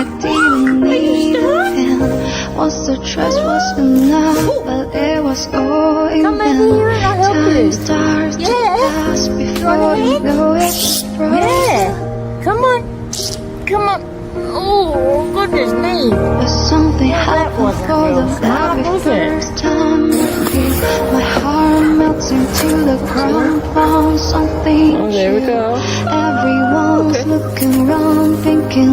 I didn't need a pen. Once the trust was enough, but it was all in Come back vain. here, I'll help Time you. starts to Yeah. pass before you know it's frozen. Yeah. Come on. Come on. Oh, goodness me. But something happened wasn't for real the smart, very was it? first time. My heart melts into the ground. Found something Oh, there we true. go. Everyone's looking around, thinking